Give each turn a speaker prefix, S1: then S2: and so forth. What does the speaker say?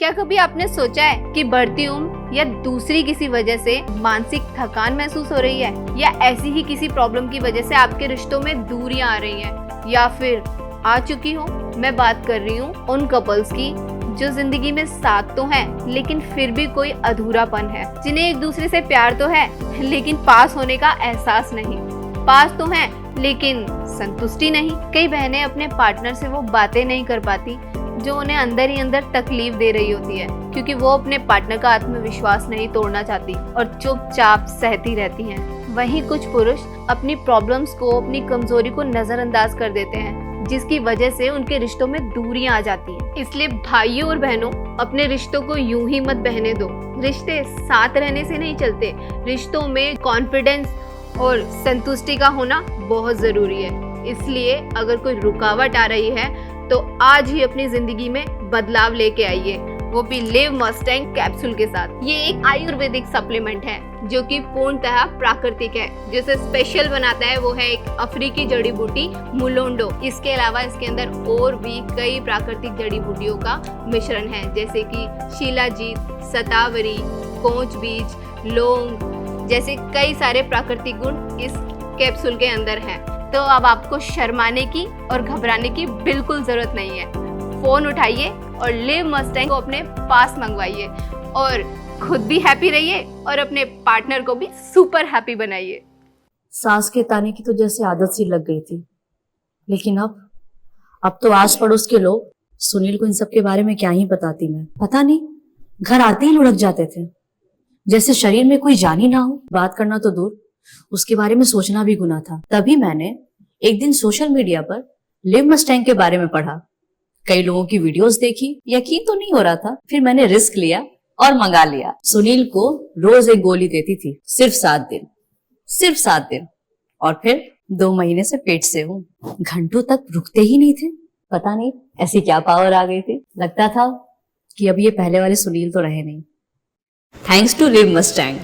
S1: क्या कभी आपने सोचा है कि बढ़ती उम्र या दूसरी किसी वजह से मानसिक थकान महसूस हो रही है, या ऐसी ही किसी प्रॉब्लम की वजह से आपके रिश्तों में दूरियां आ रही हैं, या फिर आ चुकी हो? मैं बात कर रही हूँ उन कपल्स की जो जिंदगी में साथ तो हैं लेकिन फिर भी कोई अधूरापन है, जिन्हें एक दूसरे से प्यार तो है लेकिन पास होने का एहसास नहीं, पास तो हैं लेकिन संतुष्टि नहीं। कई बहनें अपने पार्टनर से वो बातें नहीं कर पाती जो उन्हें अंदर ही अंदर तकलीफ दे रही होती है, क्योंकि वो अपने पार्टनर का आत्मविश्वास नहीं तोड़ना चाहती और चुपचाप सहती रहती हैं। वहीं कुछ पुरुष अपनी प्रॉब्लम्स को, अपनी कमजोरी को नजरअंदाज कर देते हैं, जिसकी वजह से उनके रिश्तों में दूरियां आ जाती हैं। इसलिए भाइयों और बहनों, अपने रिश्तों को यूं ही मत बहने दो। रिश्ते साथ रहने से नहीं चलते, रिश्तों में कॉन्फिडेंस और संतुष्टि का होना बहुत जरूरी है। इसलिए अगर कोई रुकावट आ रही है तो आज ही अपनी जिंदगी में बदलाव लेके आइए, वो भी लिव मस्टैंग कैप्सूल के साथ। ये एक आयुर्वेदिक सप्लीमेंट है जो कि पूर्णतः प्राकृतिक है। जिसे स्पेशल बनाता है वो है एक अफ्रीकी जड़ी बूटी मुलोंडो। इसके अलावा इसके अंदर और भी कई प्राकृतिक जड़ी बूटियों का मिश्रण है, जैसे कि शिलाजीत, सतावरी, कोंच बीज, लौंग जैसे कई सारे प्राकृतिक गुण इस कैप्सूल के अंदर हैं। तो अब आपको शर्माने की और घबराने की बिल्कुल जरूरत नहीं है। फोन उठाइए और लिव मस्टैंग को अपने पास मंगवाइए और खुद भी हैप्पी रहिए और अपने पार्टनर को भी सुपर हैप्पी बनाइए।
S2: सास के ताने की तो जैसे आदत सी लग गई थी, लेकिन अब तो आस पड़ोस के लोग सुनील को इन सब के बारे में क्या ही बताती मैं। पता नहीं, घर आते ही लुढ़क जाते थे, जैसे शरीर में कोई जान ही ना हो। बात करना तो दूर, उसके बारे में सोचना भी गुनाह था। तभी मैंने एक दिन सोशल मीडिया पर लिव मस्टैंग के बारे में पढ़ा, कई लोगों की वीडियोस देखी, यकीन तो नहीं हो रहा था। फिर मैंने रिस्क लिया और मंगा लिया। सुनील को रोज एक गोली देती थी, सिर्फ 7 दिन, और फिर 2 महीने से पेट से हूँ। घंटों तक रुकते ही नहीं थे। पता नहीं ऐसी क्या पावर आ गई थी, लगता था कि अब ये पहले वाले सुनील तो रहे नहीं। Thanks to live Mustang.